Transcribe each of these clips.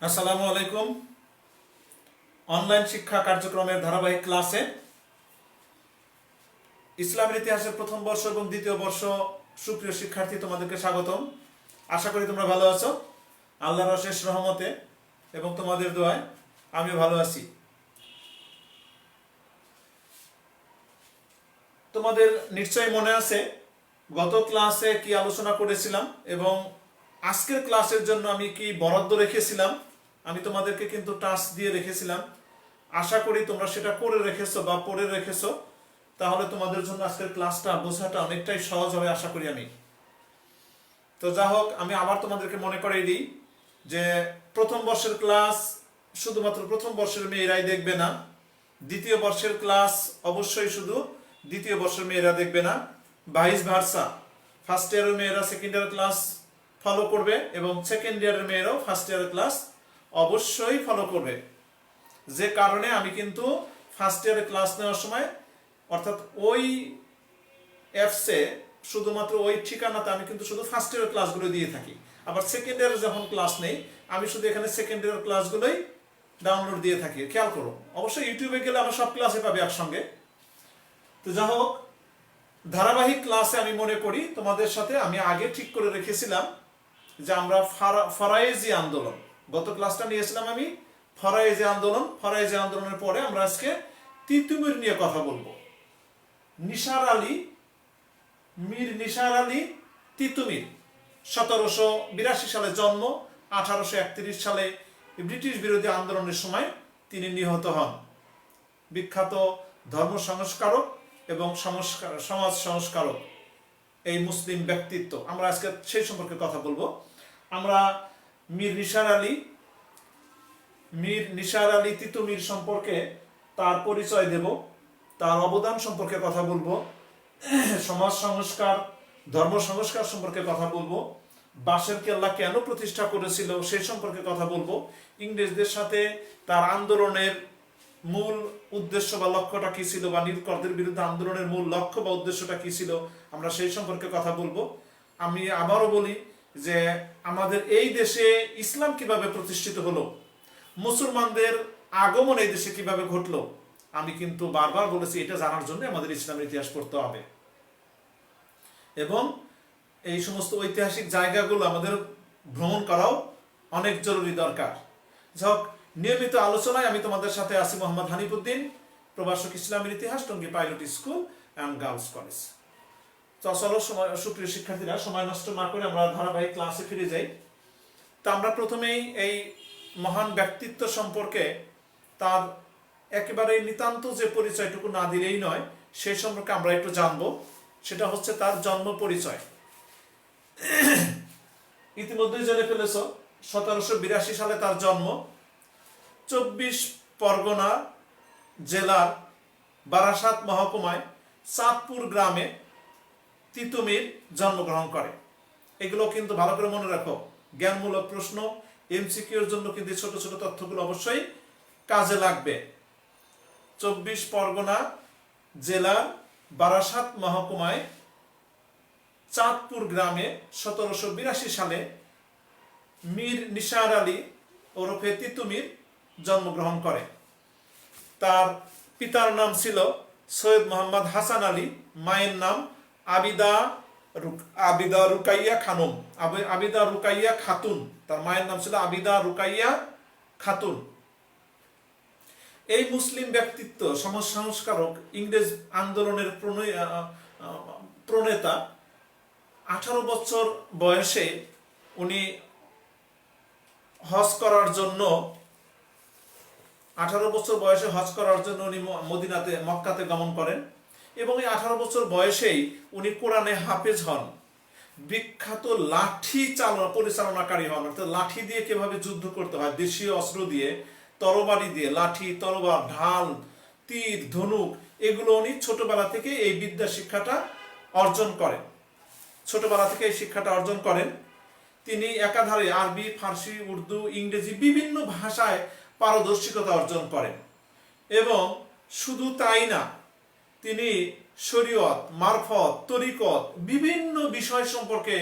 আসসালামু আলাইকুম। অনলাইন শিক্ষা কার্যক্রমের ধারাবাহিক ক্লাসে ইসলামের ইতিহাসের প্রথম বর্ষ এবং দ্বিতীয় বর্ষ সুপ্রিয় শিক্ষার্থী, তোমাদেরকে স্বাগতম। আশা করি তোমরা ভালো আছো। আল্লাহর অশেষ রহমতে এবং তোমাদের দোয়ায় আমিও ভালো আছি। তোমাদের নিশ্চয়ই মনে আছে গত ক্লাসে কি আলোচনা করেছিলাম এবং আজকের ক্লাসের জন্য আমি কি বরাদ্দ রেখেছিলাম। আমি তোমাদেরকে কিন্তু টাস্ক দিয়ে রেখেছিলাম। আশা করি তোমরা সেটা করে রেখেছো বা পড়ে রেখেছো। তাহলে তোমাদের জন্য আজকের ক্লাসটা বোঝাটা অনেকটাই সহজ হবে আশা করি আমি। তো যা হোক, আমি আবার তোমাদেরকে মনে করিয়ে দিই যে প্রথম বর্ষের ক্লাস শুধুমাত্র প্রথম বর্ষের মেয়েরাই দেখবে না। দ্বিতীয় বর্ষের ক্লাস অবশ্যই শুধু দ্বিতীয় বর্ষের মেয়েরা দেখবে না, ভাইস ভার্সা। ফার্স্ট ইয়ারের মেয়েরা সেকেন্ড ইয়ারের ক্লাস ফলো করবে এবং সেকেন্ড ইয়ারের মেয়েরাও ফার্স্ট ইয়ারের ক্লাস অবশ্যই ফলো করবে। যে কারণে আমি কিন্তু ফার্স্ট ইয়ারে ক্লাস নেওয়ার সময় অর্থাৎ ওই অ্যাপসে শুধুমাত্র ওই ঠিকানাতে আমি কিন্তু শুধু ফার্স্ট ইয়ারের ক্লাসগুলো দিয়ে থাকি। আবার সেকেন্ড ইয়ারে যখন ক্লাস নেই আমি শুধু এখানে সেকেন্ড ইয়ারের ক্লাসগুলোই ডাউনলোড দিয়ে থাকি। খেয়াল করো, অবশ্যই ইউটিউবে গেলে আমার সব ক্লাসে পাবে একসঙ্গে। তো যা হোক, ধারাবাহিক ক্লাসে আমি মনে করি তোমাদের সাথে আমি আগে ঠিক করে রেখেছিলাম যে আমরা ফরায়েজি আন্দোলন, গত ক্লাসটা নিয়েছিলাম আমি ফরায়েজি আন্দোলন। ফরায়েজি আন্দোলনের পরে আমরা আজকে তিতুমির নিয়ে কথা বলবো। নিসার আলী, মীর নিসার আলী তিতুমির, 1782 সালে জন্ম, 1831 সালে ব্রিটিশ বিরোধী আন্দোলনের সময় তিনি নিহত হন। বিখ্যাত ধর্ম সংস্কারক এবং সমাজ সংস্কারক এই মুসলিম ব্যক্তিত্ব। আমরা আজকে সেই সম্পর্কে কথা বলবো। আমরা মীর নিসার আলী তিতুমির সম্পর্কে তার পরিচয় দেব, তার অবদান সম্পর্কে কথা বলবো, সমাজ সংস্কার ধর্ম সংস্কার সম্পর্কে কথা বলবো, বাঁশের কেল্লা কেন প্রতিষ্ঠা করেছিল সেই সম্পর্কে কথা বলবো, ইংরেজদের সাথে তার আন্দোলনের মূল উদ্দেশ্য বা লক্ষ্যটা কি ছিল, বা নীলকরদের বিরুদ্ধে আন্দোলনের মূল লক্ষ্য বা উদ্দেশ্যটা কি ছিল, আমরা সেই সম্পর্কে কথা বলবো। আমি আবারও বলি যে আমাদের এই দেশে ইসলাম কিভাবে প্রতিষ্ঠিত হলো, মুসলমানদের আগমন এই দেশে কিভাবে ঘটলো, আমি কিন্তু বারবার বলেছি এটা জানার জন্য আমাদের ইসলামের ইতিহাস পড়তে হবে এবং এই সমস্ত ঐতিহাসিক জায়গাগুলো আমাদের ভ্রমণ করাও অনেক জরুরি দরকার। যাক, নিয়মিত আলোচনায় আমি তোমাদের সাথে আছি মোহাম্মদ হানিফউদ্দিন, প্রভাষক ইসলামের ইতিহাস, Tongi pilot school and girls college. তো চলো সুপ্রিয় শিক্ষার্থীরা, সময় নষ্ট না করে আমরা ধারাবাহিক ক্লাসে ফিরে যাই। তো আমরা প্রথমেই এই মহান ব্যক্তিত্ব সম্পর্কে তার একেবারে নিতান্ত যে পরিচয়টুকু না দিলেই নয়, সেই সম্পর্কে আমরা একটু জানবো। সেটা হচ্ছে তার জন্ম পরিচয়। ইতিমধ্যেই জেনে ফেলেছ 1782 সালে তার জন্ম। 24 পরগনা জেলার বারাসাত মহকুমায় চাঁদপুর গ্রামে তিতুমির জন্মগ্রহণ করে। এগুলো কিন্তু ভালো করে মনে রাখো, জ্ঞানমূলক প্রশ্ন, এমসিকিউর জন্য কিন্তু ছোট ছোট তথ্যগুলো অবশ্যই কাজে লাগবে। 24 পরগনা জেলার বারাসাত মহকুমায় চাঁদপুর গ্রামে 1782 সালে মীর নিসার আলী ওরফে তিতুমির জন্মগ্রহণ করে। তার পিতার নাম ছিল সৈয়দ মোহাম্মদ হাসান আলী, মায়ের নাম আবিদা রুকাইয়া খানম, আবিদা রুকাইয়া খাতুন। তার মায়ের নাম ছিল আবিদা রুকাইয়া খাতুন। এই মুসলিম ব্যক্তিত্ব, সমাজ সংস্কারক, ইংরেজ আন্দোলনের প্রণেতা, 18 বছর বয়সে উনি হজ করার জন্য উনি মক্কাতে গমন করেন এবং এই 18 বছর বয়সেই উনি কোরআনে হাফেজ হন। বিখ্যাত লাঠি পরিচালনাকারী হন, অর্থাৎ লাঠি দিয়ে কিভাবে যুদ্ধ করতে হয়, দেশীয় অস্ত্র দিয়ে, তরবারি দিয়ে, লাঠি, তরবার, ঢাল, তীর, ধনুক, এগুলো উনি ছোটবেলা থেকে এই বিদ্যা শিক্ষাটা অর্জন করেন। তিনি একাধারে আরবি, ফার্সি, উর্দু, ইংরেজি বিভিন্ন ভাষায় পারদর্শিকতা অর্জন করেন এবং শুধু তাই না, তিনি শরীয়ত, মারফত, তরিকত বিভিন্ন বিষয় সম্পর্কে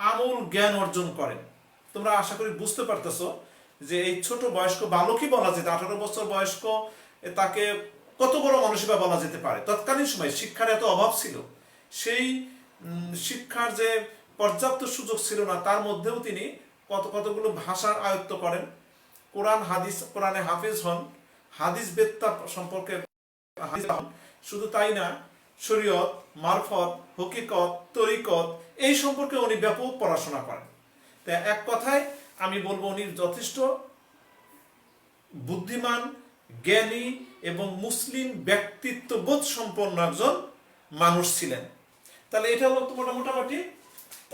আমূল জ্ঞান অর্জন করেন। তোমরা আশা করি বুঝতে পারতেছো যে এই ছোট বয়স্ক বালকই বলা যেত, 18 বছর বয়স্ক তাকে কত বড় মানুষই বা বলা যেতে পারে। তৎকালীন সময় শিক্ষার এত অভাব ছিল, সেই শিক্ষার যে পর্যাপ্ত সুযোগ ছিল না, তার মধ্যেও তিনি কতগুলো ভাষার আয়ত্ত করেন, কোরআনে হাফিজ হন, হাদিস বেত্তা সম্পর্কে হাদিস হন। শুধু তাই না, শরীয়ত, মারফত, হকিকত, তরিকত এই সম্পর্কে উনি ব্যাপক পড়াশোনা করেন। তাই এক কথায় আমি বলবো উনি যথেষ্ট বুদ্ধিমান, জ্ঞানী এবং মুসলিম ব্যক্তিত্ববোধ সম্পন্ন একজন মানুষ ছিলেন। তাহলে এটা হলো তো মোটামুটি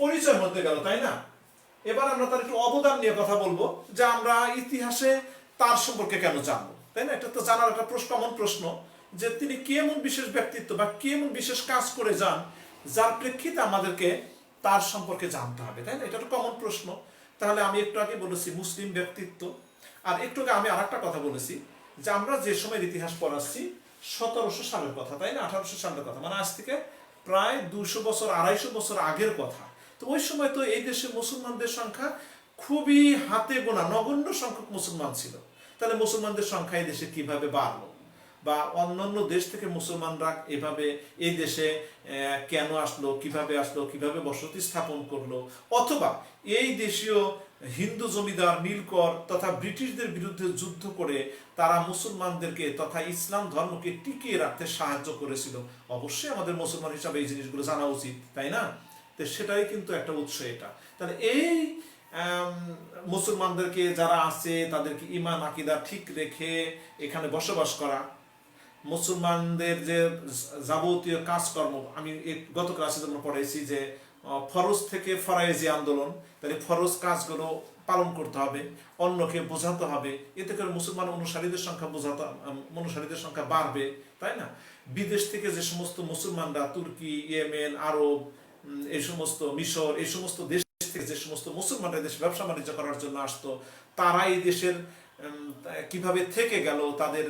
পরিচয়ের মধ্যে গেল, তাই না? এবার আমরা তার একটু অবদান নিয়ে কথা বলবো, যে আমরা ইতিহাসে তার সম্পর্কে কেন জানবো, তাই না? এটা তো জানার একটা কমন প্রশ্ন, যে তিনি কি এমন বিশেষ ব্যক্তিত্ব বা কি এমন বিশেষ কাজ করে যান যার প্রেক্ষিতে আমাদেরকে তার সম্পর্কে জানতে হবে, তাই না? এটা একটা কমন প্রশ্ন। তাহলে আমি একটু আগে বলেছি মুসলিম ব্যক্তিত্ব, আর একটু আগে আমি আরেকটা কথা বলেছি যে আমরা যে সময় ইতিহাস পড়াচ্ছি 1700 সালের কথা, তাই না? 1800 সালের কথা, মানে আজ থেকে প্রায় 200 বছর 250 বছর আগের কথা। তো ওই সময় তো এই দেশে মুসলমানদের সংখ্যা খুবই হাতে গোনা, নগণ্য সংখ্যক মুসলমান ছিল। তাহলে মুসলমানদের সংখ্যা এই দেশে কিভাবে বাড়লো, বা অন্যান্য দেশ থেকে মুসলমানরা এভাবে এই দেশে কেন আসলো, কিভাবে বসতি স্থাপন করলো, অথবা এই দেশীয় হিন্দু জমিদার নীলকর তথা ব্রিটিশদের বিরুদ্ধে যুদ্ধ করে তারা মুসলমানদেরকে তথা ইসলাম ধর্মকে টিকিয়ে রাখতে সাহায্য করেছিল। অবশ্যই আমাদের মুসলমান হিসাবে এই জিনিসগুলো জানা উচিত, তাই না? তো সেটাই কিন্তু একটা উৎস এটা। তাহলে এই মুসলমানদেরকে যারা আছে তাদেরকে ইমান আকিদা ঠিক রেখে এখানে বসবাস করা, মুসলমানদের যে যাবতীয় কাজকর্ম, আমি গত ক্লাসে যেমন পড়াইছি যে ফরজ থেকে ফরায়েজি আন্দোলন, তাহলে ফরজ কাজগুলো পালন করতে হবে, অন্যকে বোঝাতে হবে, এতে করে মুসলমান অনুসারীদের সংখ্যা বাড়বে, তাই না? বিদেশ থেকে যে সমস্ত মুসলমানরা তুর্কি, ইয়েমেন, আরব, এই সমস্ত মিশর, এই সমস্ত দেশ থেকে যে সমস্ত মুসলমানরা দেশে ব্যবসা বাণিজ্য করার জন্য আসতো, তারা এই দেশের কিভাবে থেকে গেল তাদের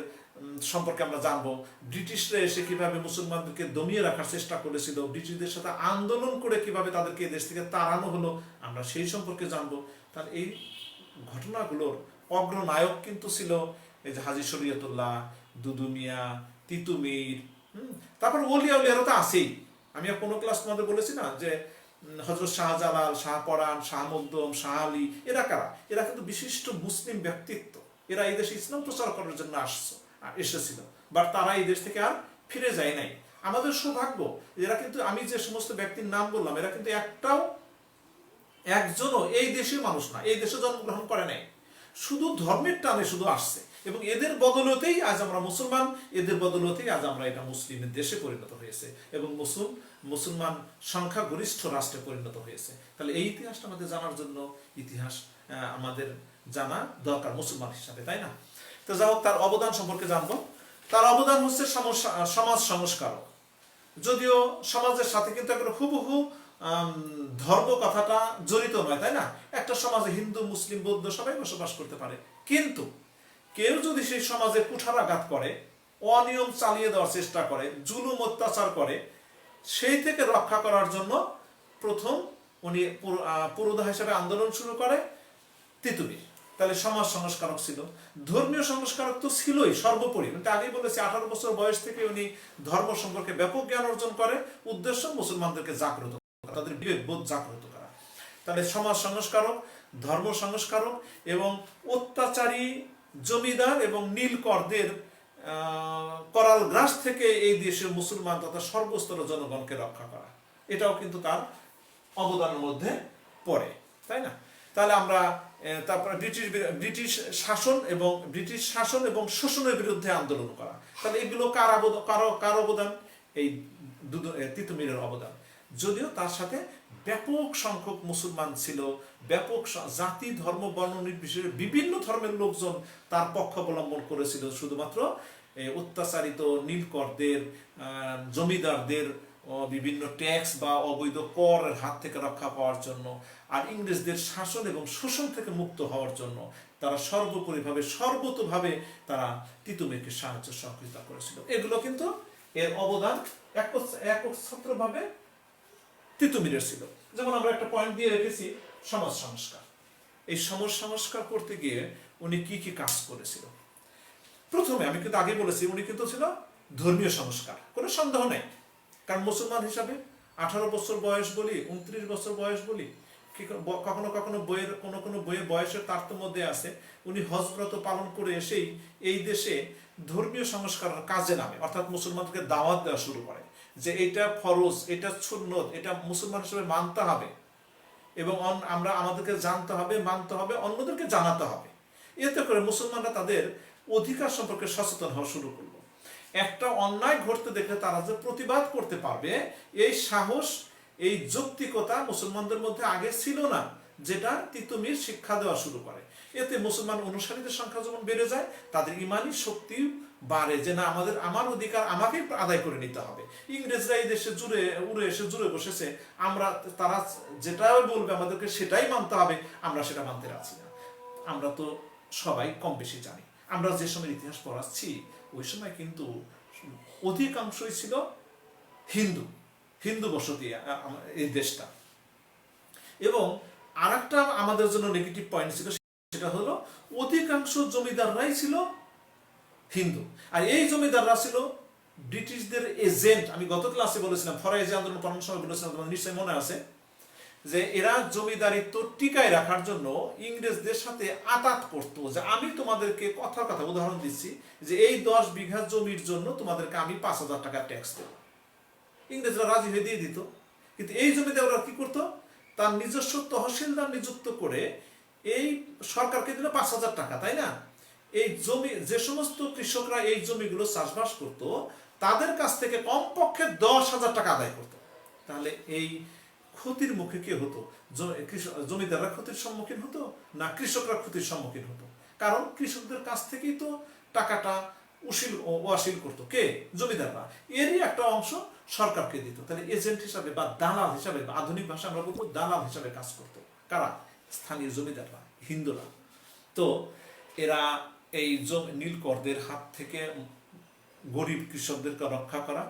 সম্পর্কে আমরা জানবো। ব্রিটিশরা এসে কিভাবে মুসলমানদেরকে দমিয়ে রাখার চেষ্টা করেছিল, ব্রিটিশদের সাথে আন্দোলন করে কিভাবে তাদেরকে দেশ থেকে তাড়ানো হলো, আমরা সেই সম্পর্কে জানবো। তাহলে এই ঘটনাগুলোর অগ্রনায়ক কিন্তু ছিল এই যে হাজী শরীয়তুল্লাহ, দুদু মিয়া, তিতুমির, তারপর ওলিয়া উলিয়ারও তো আছেই। আমি আর কোনো ক্লাস তোমাদের বলেছি না যে হযরত শাহজালাল, শাহপরাণ, শাহ মখদুম, শাহ আলী, এরা কারা? এরা কিন্তু বিশিষ্ট মুসলিম ব্যক্তিত্ব। এরা এই দেশে ইসলাম প্রচার করার জন্য এসেছিল, বাট তারা এই দেশ থেকে আর ফিরে যায় নাই। আমাদের সৌভাগ্য, এরা কিন্তু, আমি যে সমস্ত ব্যক্তির নাম বললাম, এরা কিন্তু একজনও এই দেশের মানুষ না, এই দেশে জন্মগ্রহণ করে নাই, শুধু ধর্মের টানে শুধু আসছে, এবং এদের বদলতেই আজ আমরা মুসলমান, এদের বদলতেই আজ আমরা এটা মুসলিমের দেশে পরিণত হয়েছে, এবং মুসলমান সংখ্যাগরিষ্ঠ রাষ্ট্রে পরিণত হয়েছে। তাহলে এই ইতিহাসটা আমাদের জানার জন্য ইতিহাস আমাদের জানা দরকার মুসলমান হিসাবে, তাই না? তো যাই হোক, তার অবদান সম্পর্কে জানবো। তার অবদান হচ্ছে সমাজ সংস্কারক। যদিও সমাজের সাথে কিন্তু একটা হুবহু ধর্ম কথাটা জড়িত নয়, তাই না? একটা সমাজে হিন্দু, মুসলিম, বৌদ্ধ সবাই বসবাস করতে পারে, কিন্তু কেউ যদি সেই সমাজে কুঠারাঘাত করে, অনিয়ম চালিয়ে দেওয়ার চেষ্টা করে, জুলুম অত্যাচার করে, সেই থেকে রক্ষা করার জন্য প্রথম উনি পুরোধা হিসেবে আন্দোলন শুরু করে তিতুমির। তাহলে সমাজ সংস্কারক ছিল। ধর্মীয় সংস্কারক তো ছিলই সর্বোপরি, কিন্তু আগেই বলেছি 18 বছর বয়স থেকে উনি ধর্ম সম্পর্কে ব্যাপক জ্ঞান অর্জন করে, উদ্দেশ্য মুসলমানদেরকে জাগ্রত করা, তাদের বিবেকবোধ জাগ্রত করা। তাহলে সমাজ সংস্কারক, ধর্ম সংস্কারক, এবং অত্যাচারী জমিদার এবং নীলকরদের করাল গ্রাস থেকে এই দেশের মুসলমান তথা সর্বস্তরের জনগণকে রক্ষা করা, এটাও কিন্তু তার অবদানের মধ্যে পড়ে, তাই না? তাহলে আমরা তারপরে ব্রিটিশ শাসন এবং শোষণের বিরুদ্ধে আন্দোলন করা, তাহলে এগুলো কার অবদান? এই তিতুমিরের অবদান। যদিও তার সাথে ব্যাপক সংখ্যক মুসলমান ছিল, ব্যাপক জাতি, ধর্ম, বর্ণ নির্বিশেষে বিভিন্ন ধর্মের লোকজন তার পক্ষ অবলম্বন করেছিল, শুধুমাত্র অত্যাচারিত নীলকরদের, জমিদারদের বিভিন্ন ট্যাক্স বা অবৈধ করের হাত থেকে রক্ষা পাওয়ার জন্য, আর ইংরেজদের শাসন এবং শোষণ থেকে মুক্ত হওয়ার জন্য তারা সর্বতোভাবে তারা তিতুমিরকে সাহায্য সহযোগিতা করেছিল। এগুলো কিন্তু এর অবদান একচ্ছত্রভাবে তিতুমিরের ছিল। যেমন আমরা একটা পয়েন্ট দিয়ে রেখেছি সমাজ সংস্কার। এই সংস্কার করতে গিয়ে উনি কি কি কাজ করেছিল। প্রথমে আমি কিন্তু আগে বলেছি উনি কিন্তু ছিল ধর্মীয় সংস্কার, কোনো সন্দেহ নেই। কারণ মুসলমান হিসাবে 18 বছর বয়স বলি, 29 বছর বয়স বলি, কি কখনো কখনো বইয়ের কোনো বইয়ের বয়সের তারতম্য দেয়া আছে। উনি হজ ব্রত পালন করে এসেই এই দেশে ধর্মীয় সংস্কার কাজে নামে, অর্থাৎ মুসলমানকে দাওয়াত দেওয়া শুরু করে যে এটা ফরজ, এটা সুন্নত, এটা মুসলমান হিসেবে মানতে হবে এবং আমরা আমাদেরকে জানতে হবে, মানতে হবে, অন্যদেরকে জানাতে হবে। এতে করে মুসলমানরা তাদের অধিকার সম্পর্কে সচেতন হওয়া শুরু করলো। একটা অন্যায় ঘটতে দেখলে তারা যে প্রতিবাদ করতে পারবে, এই সাহস, এই যৌক্তিকতা মুসলমানদের মধ্যে আগে ছিল না, যেটা তিতুমির শিক্ষা দেওয়া শুরু করে। এতে মুসলমান অনুসারীদের সংখ্যা যেমন বেড়ে যায়, তাদের ইমানি শক্তি বাড়ে যে না, আমার অধিকার আমাকেই আদায় করে নিতে হবে। ইংরেজরা এই দেশে উড়ে এসে জুড়ে বসেছে, তারা যেটাই বলবে আমাদেরকে সেটাই মানতে হবে, আমরা সেটা মানতে রাজি না। আমরা তো সবাই কম বেশি জানি, আমরা যে সময় ইতিহাস পড়াচ্ছি ওই সময় কিন্তু অধিকাংশই ছিল হিন্দু বসতি এই দেশটা। এবং আর একটা আমাদের জন্য নেগেটিভ পয়েন্ট ছিল, সেটা হলো অধিকাংশ জমিদাররাই ছিল হিন্দু। আর এই জমিদাররা ছিল ব্রিটিশদের এজেন্ট। আমি গত ক্লাসে বলেছিলাম, ফরাইজি আন্দোলন পড়ানোর সময় বলেছিলাম, তোমাদের নিশ্চয়ই মনে আছে, যে এরা জমিদারিত্ব টিকায় রাখার জন্য ইংরেজদের সাথে আতাত করতো যে আমি তোমাদেরকে কথা উদাহরণ দিচ্ছি যে এই 10 বিঘা জমির জন্য তোমাদেরকে আমি 5,000 টাকা ট্যাক্স দেব। ইংরেজরা রাজি হয়ে দিয়ে দিত। কিন্তু এই জমিদাররা কি করতো, তার নিজস্ব তহসিলদার নিযুক্ত করে এই সরকারকে দিল 5,000 টাকা, তাই না? এই জমি, যে সমস্ত কৃষকরা এই জমিগুলো চাষবাস করত, তাদের কাছ থেকে কমপক্ষে 10,000 টাকা আদায় করত। তাহলে এই ক্ষতির মুখে কে হতো? জমিদাররা ক্ষতির সম্মুখীন হতো না কৃষকরা ক্ষতির সম্মুখীন হতো? কারণ কৃষকদের কাছ থেকেই তো টাকাটা ওয়াসিল করতো কে? জমিদাররা। এরই একটা অংশ সরকারকে দিত। তাহলে এজেন্ট হিসাবে বা দালাল হিসাবে, আধুনিক ভাষা আমরা বলবো দালাল হিসাবে কাজ করতো কারা? স্থানীয় জমিদাররা, হিন্দুরা। তো এরা এই নীলকরদের হাত থেকে গরিব কৃষকদেরকে রক্ষা করা,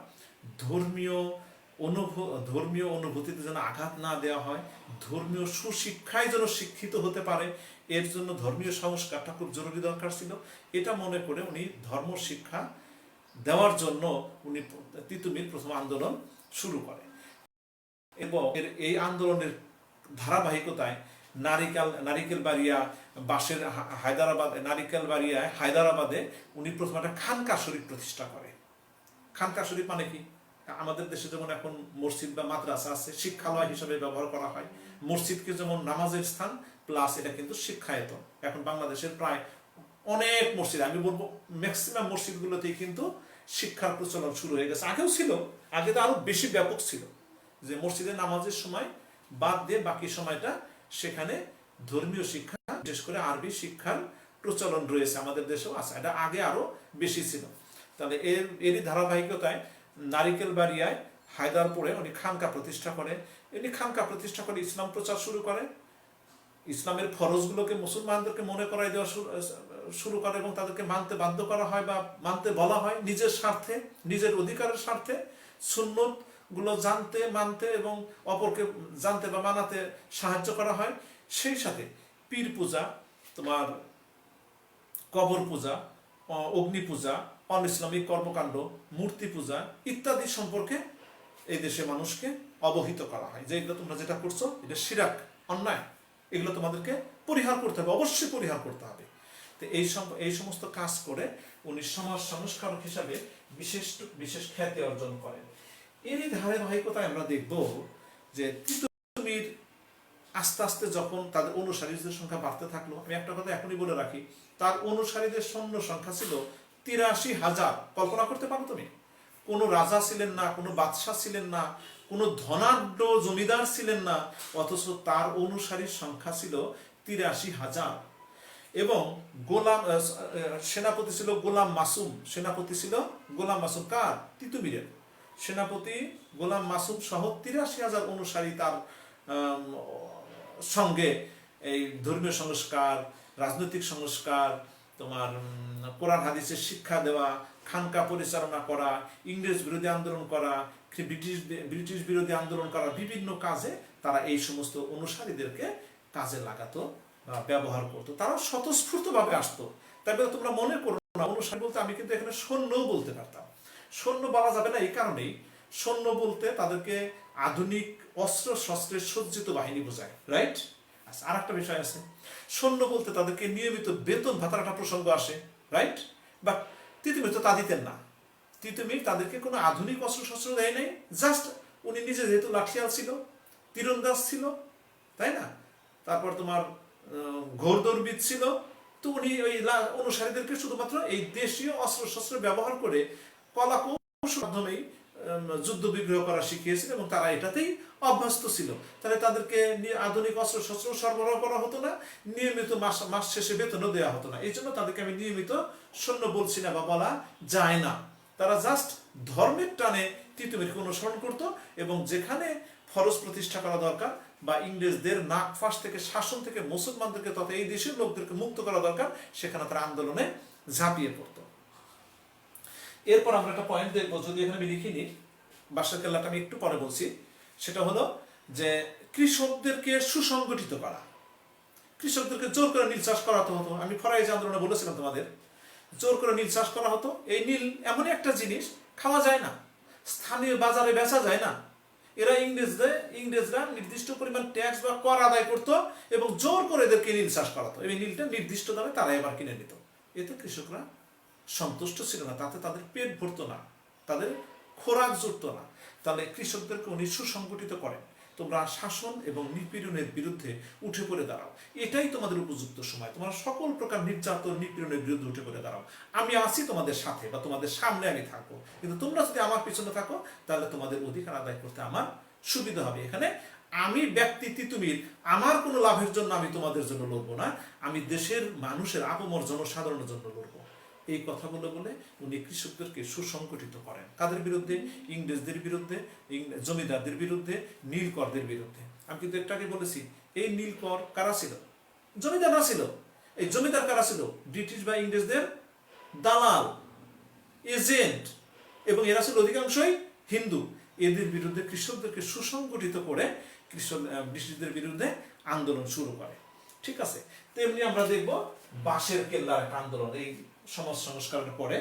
ধর্মীয় অনুভূতিতে যেন আঘাত না দেওয়া হয়, ধর্মীয় সুশিক্ষায় যেন শিক্ষিত হতে পারে, এর জন্য ধর্মীয় সংস্কারটা খুব জরুরি দরকার ছিল। এটা মনে করে উনি ধর্ম শিক্ষা দেওয়ার জন্য উনি তিতুমির প্রথম আন্দোলন শুরু করে। এবং এই আন্দোলনের ধারাবাহিকতায় নারিকেলবাড়িয়া বাসের হায়দ্রাবাদে উনি প্রথম একটা খানকা শরীফ প্রতিষ্ঠা করে। খানকা শরীফ মানে কি? আমাদের দেশে যেমন এখন মসজিদ বা মাদ্রাসা আছে, শিক্ষালয় হিসেবে ব্যবহার করা হয়। মসজিদকে যেমন নামাজের স্থান, প্লাস এটা কিন্তু শিক্ষায়তন। এখন বাংলাদেশের প্রায় অনেক মসজিদ, আমি বলবো ম্যাক্সিমাম মসজিদগুলোতেই কিন্তু শিক্ষার প্রচলন শুরু হয়ে গেছে। আগেও ছিল, আগে তো আরো বেশি ব্যাপক ছিল, যে মসজিদে নামাজের সময় বাদ দিয়ে বাকি সময়টা সেখানে ধর্মীয় শিক্ষা, বিশেষ করে আরবি শিক্ষার প্রচলন রয়েছে, আমাদের দেশেও আছে। এটা আগে আরো বেশি ছিল। তাহলে এরই ধারাবাহিকতায় নারিকেলবাড়িয়ায় হায়দারপুরে উনি খানকা প্রতিষ্ঠা করে। ইসলাম প্রচার শুরু করে, ইসলামের ফরজগুলোকে মুসলমানদেরকে মনে করাই দেওয়া শুরু করে এবং তাদেরকে মানতে বাধ্য করা হয় বা মানতে বলা হয় নিজের স্বার্থে, নিজের অধিকারের স্বার্থে। সুন্নত গুলো জানতে, মানতে এবং অপরকে জানতে বা মানাতে সাহায্য করা হয়। সেই সাথে পীর পূজা, তোমার কবর পূজা, অগ্নি পূজা, অন ইসলামিক কর্মকাণ্ড, মূর্তি পূজা ইত্যাদি সম্পর্কে এই দেশে মানুষকে অবহিত করা হয় যে এগুলো তোমরা যেটা করছো এটা শিরাক, অন্যায়, এগুলো তোমাদেরকে পরিহার করতে হবে, অবশ্যই পরিহার করতে হবে। তো এই সমস্ত কাজ করে উনি সমাজ সংস্কারক হিসাবে বিশেষ খ্যাতি অর্জন করেন। এরই ধারাবাহিকতায় আমরা দেখব যে তিতুমির আস্তে আস্তে যখন তাদের অনুসারীদের সংখ্যা বাড়তে থাকলো, আমি একটা কথা এখনই বলে রাখি, তার অনুসারীদের সৈন্য সংখ্যা ছিল 83,000। কল্পনা করতে পারো তুমি? কোনো রাজা ছিলেন না, কোনো বাদশাহ ছিলেন না, কোনো ধনাঢ্য জমিদার ছিলেন না, অথচ তার অনুসারীর সংখ্যা ছিল 83,000। এবং সেনাপতি ছিল গোলাম মাসুম। কার? তিতুমিরের সেনাপতি গোলাম মাসুম সহ 83,000 অনুসারী তার সঙ্গে এই ধর্মীয় সংস্কার, রাজনৈতিক সংস্কার, তোমার কোরআন হাদিসের শিক্ষা দেওয়া, খানকা পরিচালনা করা, ইংরেজ বিরোধী আন্দোলন করা, ব্রিটিশ বিরোধী আন্দোলন করা, বিভিন্ন কাজে তারা এই সমস্ত অনুসারীদেরকে কাজে লাগাতো ব্যবহার করতো, তারা স্বতঃস্ফূর্তভাবে আসতো। তবে তোমরা মনে করো না অনুসারী বলতে আমি কিন্তু এখানে সৈন্যও বলতে পারতাম। সৈন্য বলা যাবে না এই কারণেই, সৈন্য বলতে তাদেরকে আধুনিক অস্ত্র শস্ত্রের সজ্জিত বাহিনী বোঝায়, রাইট? আচ্ছা, আর একটা বিষয় আছে, সৈন্য বলতে তাদেরকে নিয়মিত বেতন ভাতার একটা প্রসঙ্গ আসে, রাইট? বা তিতুমির তো তা দিতেন না, তিতুমির তাদেরকে কোনো আধুনিক অস্ত্র শস্ত্র দেয় নাই, জাস্ট উনি নিজে যেহেতু লাঠিয়াল ছিল, তীরন্দাজ ছিল, তাই না, তারপর তোমার ঘোড়দৌড়বিদ ছিল, তো উনি ওই অনুসারীদেরকে শুধুমাত্র এই দেশীয় অস্ত্র শস্ত্র ব্যবহার করে কলা কৌশল মাধ্যমেই যুদ্ধ বিগ্রহ করা শিখিয়েছিল এবং তারা এটাতেই অভ্যস্ত ছিল। তাহলে তাদেরকে আধুনিক অস্ত্র শস্ত্র সরবরাহ করা হতো না, নিয়মিত মাস শেষে বেতনও দেওয়া হতো না, এই জন্য তাদেরকে আমি নিয়মিত সৈন্য বলছি না বা বলা যায় না। তারা জাস্ট ধর্মের টানে তিতুমিরকে অনুসরণ করত এবং যেখানে ফরজ প্রতিষ্ঠা করা দরকার বা ইংরেজদের নাকফাস থেকে শাসন থেকে মুসলমানদেরকে তথা এই দেশের লোকদেরকে মুক্ত করা দরকার, সেখানে তারা আন্দোলনে ঝাঁপিয়ে পড়ত। এরপর আমরা একটা পয়েন্ট দেখবো, যদি এখানে আমি লিখিনি, বাসার কেল্লাটা আমি একটু পরে বলছি, সেটা হলো যে কৃষকদেরকে সুসংগঠিত করা, কৃষকদেরকে জোর করে নীল চাষ করাতে হতো। আমি ফরাইজ আন্দোলনে বলেছিলাম তোমাদের, জোর করে নীল চাষ করা হতো। এই নীল এমনই একটা জিনিস, খাওয়া যায় না, স্থানীয় বাজারে বেচা যায় না, এরা ইংরেজরা নির্দিষ্ট পরিমাণ ট্যাক্স বা কর আদায় করতো এবং জোর করে এদেরকে নীল চাষ করাতো। এই নীলটা নির্দিষ্ট দামে তারা এবার কিনে নিত। এতে কৃষকরা সন্তুষ্ট ছিল না, তাতে তাদের পেট ভরতো না, তাদের খোরাক জুটতো না। তাহলে কৃষকদেরকে উনি সুসংগঠিত করেন, তোমরা শাসন এবং নিপীড়নের বিরুদ্ধে উঠে পড়ে দাঁড়াও, এটাই তোমাদের উপযুক্ত সময়, তোমরা সকল প্রকার নির্যাতন নিপীড়নের বিরুদ্ধে উঠে পড়ে দাঁড়াও, আমি আছি তোমাদের সাথে বা তোমাদের সামনে আমি থাকবো, কিন্তু তোমরা যদি আমার পিছনে থাকো তাহলে তোমাদের অধিকার আদায় করতে আমার সুবিধা হবে। এখানে আমি ব্যক্তি তিতুমির আমার কোনো লাভের জন্য আমি তোমাদের জন্য লড়বো না, আমি দেশের মানুষের আপমর জনসাধারণের জন্য লড়বো। এই কথাগুলো বলে উনি কৃষকদেরকে সুসংগঠিত করেন। কাদের বিরুদ্ধে? ইংরেজদের বিরুদ্ধে, জমিদারদের বিরুদ্ধে, নীলকরদের বিরুদ্ধে। আমি কিন্তু একটু আগে বলেছি এই নীলকর কারা ছিল? জমিদাররা ছিল। এই জমিদার কারা ছিল? ব্রিটিশ বা ইংরেজদের দালাল, এজেন্ট, এবং এরা ছিল অধিকাংশই হিন্দু। এদের বিরুদ্ধে কৃষকদেরকে সুসংগঠিত করে ব্রিটিশদের বিরুদ্ধে আন্দোলন শুরু করে। ঠিক আছে, তেমনি আমরা দেখব বাঁশের কেল্লার একটা আন্দোলন, এই সমাজ সংস্কারের পরে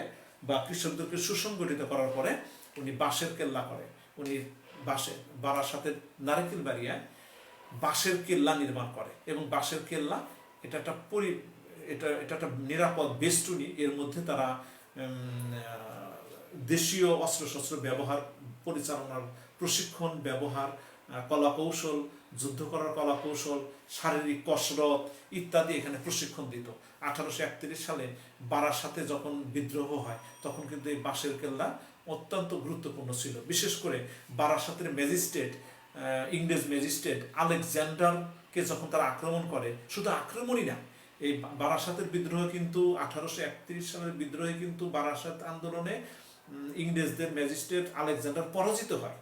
বা কৃষকদেরকে সুসংগঠিত করার পরে উনি বাঁশের কেল্লা করে। উনি বারাসাতের নারিকেল বাড়িয়ায় বাঁশের কেল্লা নির্মাণ করে এবং বাঁশের কেল্লা এটা একটা নিরাপদ বেষ্টনী, এর মধ্যে তারা দেশীয় অস্ত্রশস্ত্র ব্যবহার, পরিচালনার প্রশিক্ষণ, ব্যবহার, কলা কৌশল, যুদ্ধ করার কলা কৌশল, শারীরিক কসরত ইত্যাদি এখানে প্রশিক্ষণ দিত। 1831 সালে বারাসাতে যখন বিদ্রোহ হয় তখন কিন্তু এই বাঁশের কেল্লা অত্যন্ত গুরুত্বপূর্ণ ছিল। বিশেষ করে বারাসাতের ম্যাজিস্ট্রেট, ইংরেজ ম্যাজিস্ট্রেট আলেকজান্ডারকে যখন তারা আক্রমণ করে, শুধু আক্রমণই না, এই বারাসাতের বিদ্রোহ কিন্তু 1831 সালের বিদ্রোহে কিন্তু বারাসাত আন্দোলনে ইংরেজদের ম্যাজিস্ট্রেট আলেকজান্ডার পরাজিত হয়,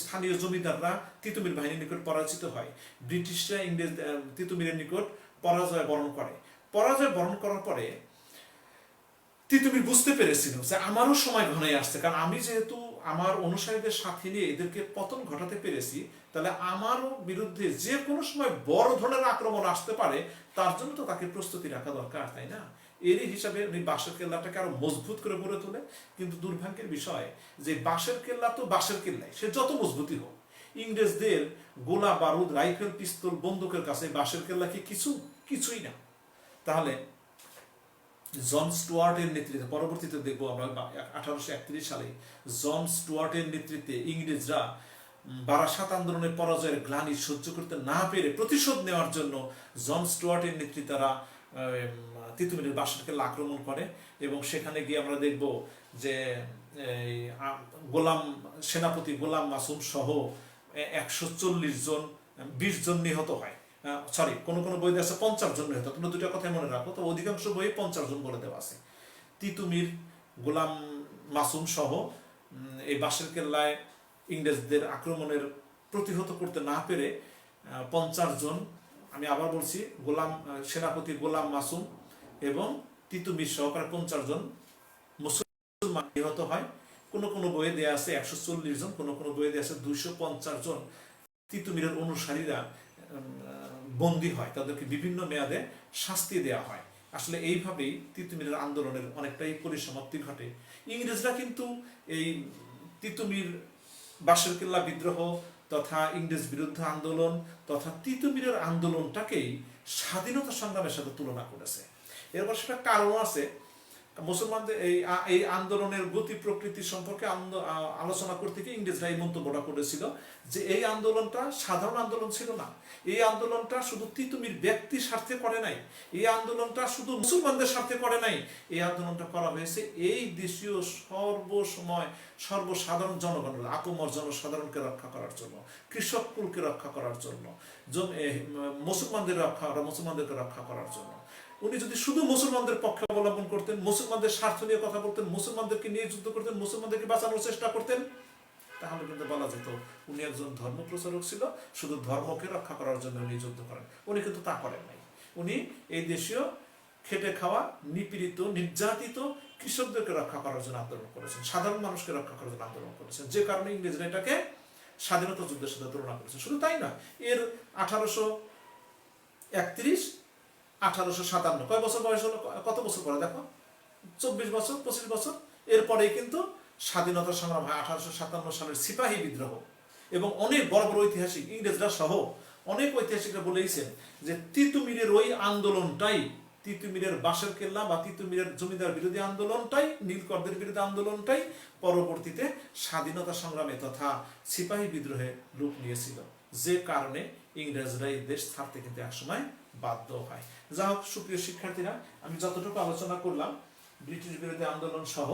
স্থানীয় জমিদাররা তিতুমির বাহিনীর নিকট পরাজিত হয়, ব্রিটিশরা তিতুমিরের নিকট পরাজয় বরণ করে। পরাজয় বরণ করার পরে তিতুমির বুঝতে পেরেছিল যে আমারও সময় ঘনায় আসছে, কারণ আমি যেহেতু আমার অনুসারীদের সাথে নিয়ে এদেরকে পতন ঘটাতে পেরেছি, তাহলে আমারও বিরুদ্ধে যে কোনো সময় বড় ধরনের আক্রমণ আসতে পারে, তার জন্য তো তাকে প্রস্তুতি রাখা দরকার, তাই না? এরই হিসাবে উনি বাঁশের কেল্লাটাকে আরো মজবুত করে গড়ে তোলে। কিন্তু দুর্ভাগ্যের বিষয় যে বাঁশের কেল্লা তো বাঁশের কেল্লাই, সে যত মজবুতই হোক, ইংরেজদের গোলা বারুদ, রাইফেল, পিস্তল, বন্দুকের কাছে বাঁশের কেল্লা কি কিছুই না। তাহলে জন স্টুয়ার্টের নেতৃত্বে, পরবর্তীতে দেখবো আমরা 1831 সালে জন স্টুয়ার্টের নেতৃত্বে ইংরেজরা বারাসাত আন্দোলনের পরাজয়ের গ্লানি সহ্য করতে না পেরে প্রতিশোধ নেওয়ার জন্য জন স্টুয়ার্টের নেতৃত্বে তারা তিতুমিরের বাঁশের কেল্লা আক্রমণ করে এবং সেখানে গিয়ে আমরা দেখব যে সেনাপতি গোলাম মাসুম সহ 140 জন, 20 জন নিহত হয়। সরি, কোন বইতে আছে 50 জন নিহত। তোমরা দুটো কথাই মনে রাখো, তো অধিকাংশ বইয়ে 50 জন বলে দেওয়া আছে। তিতুমির, গোলাম মাসুম সহ এই বাঁশের কেল্লায় ইংরেজদের আক্রমণের প্রতিহত করতে না পেরে 50 জন, আমি আবার বলছি, সেনাপতি গোলাম মাসুম এবং তিতুমির সহকারে 50 জন মুসলমান নিহত হয়। কোন বইয়ে দেয়া আছে 140 জন, কোন বইয়ে দেয়া আছে 250 জন তিতুমিরের অনুসারীরা বন্দী হয়, তাদেরকে বিভিন্ন মেয়াদে শাস্তি দেওয়া হয়। আসলে এইভাবেই তিতুমিরের আন্দোলনের অনেকটাই পরিসমাপ্তি ঘটে। ইংরেজরা কিন্তু এই তিতুমির বাঁশের কেল্লা বিদ্রোহ তথা ইংরেজ বিরুদ্ধ আন্দোলন তথা তিতুমিরের আন্দোলনটাকেই স্বাধীনতা সংগ্রামের সাথে তুলনা করেছে। এরপর সেটা কারণ আছে। মুসলমানদের এই আন্দোলনের গতি প্রকৃতি সম্পর্কে আলোচনা করতে গিয়ে ইংরেজরা এই মন্তব্যটা করেছিল যে এই আন্দোলনটা সাধারণ আন্দোলন ছিল না, এই আন্দোলনটা শুধু তিতুমির ব্যক্তি স্বার্থে করে নাই, এই আন্দোলনটা শুধু মুসলমানদের স্বার্থে করে নাই, এই আন্দোলনটা করা হয়েছে এই দেশীয় সর্বসময় সর্বসাধারণ জনগণের আপমর জনসাধারণকে রক্ষা করার জন্য, কৃষক কুলকে রক্ষা করার জন্য, মুসলমানদেরকে রক্ষা করার জন্য। উনি যদি শুধু মুসলমানদের পক্ষে অবলম্বন করতেন, মুসলমানদের স্বার্থ নিয়ে কথা বলতেন, মুসলমানদেরকে নিয়ে যুদ্ধ করতেন, মুসলমানদেরকে বাঁচানোর চেষ্টা করতেন, তাহলে কিন্তু বলা যেত উনি একজন ধর্ম প্রচারক ছিল, শুধু ধর্মকে রক্ষা করার জন্য উনি যুদ্ধ করেন। উনি কিন্তু তা করেন নাই। উনি এই দেশীয় খেটে খাওয়া নিপীড়িত নির্যাতিত কৃষকদেরকে রক্ষা করার জন্য আন্দোলন করেছেন, সাধারণ মানুষকে রক্ষা করার জন্য আন্দোলন করেছেন, যে কারণে ইংরেজরা এটাকে স্বাধীনতা যুদ্ধের সাথে তুলনা করেছেন। শুধু তাই নয়, এর 1831 1857 কয় বছর বয়স হলো, কত বছর পরে দেখো, 24 বছর 25 বছর এরপরেই কিন্তু স্বাধীনতা সংগ্রাম হয়। 1857 সালের সিপাহী বিদ্রোহ। এবং অনেক বড় বড় ঐতিহাসিক, ইংরেজরা সহ অনেক ঐতিহাসিকরা বলেইছেন যে তিতুমিরের ওই আন্দোলনটাই, তিতুমিরের বাঁশের কেল্লা বা তিতুমিরের জমিদার বিরোধী আন্দোলনটাই, নীলকরদের বিরোধী আন্দোলনটাই পরবর্তীতে স্বাধীনতা সংগ্রামে তথা সিপাহী বিদ্রোহে রূপ নিয়েছিল, যে কারণে ইংরেজরা এই দেশ ছাড়তে কিন্তু একসময় বাধ্য হয়। যা হোক সুপ্রিয় শিক্ষার্থীরা, আমি যতটুকু আলোচনা করলাম ব্রিটিশ বিরোধী আন্দোলন সহ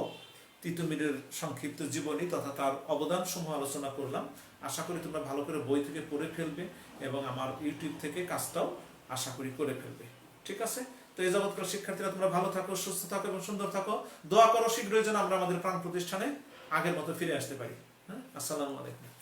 তিতুমিরের সংক্ষিপ্ত জীবনী তথা তার অবদান সমূহ আলোচনা করলাম। আশা করি তোমরা ভালো করে বই থেকে পড়ে ফেলবে এবং আমার ইউটিউব থেকে কাজটাও আশা করি করে ফেলবে। ঠিক আছে? তো এই জগৎকার শিক্ষার্থীরা তোমরা ভালো থাকো, সুস্থ থাকো এবং সুন্দর থাকো। দোয়া করো শীঘ্রই যেন আমরা আমাদের প্রাণ প্রতিষ্ঠানে আগের মতো ফিরে আসতে পারি। হ্যাঁ, আসসালামু আলাইকুম।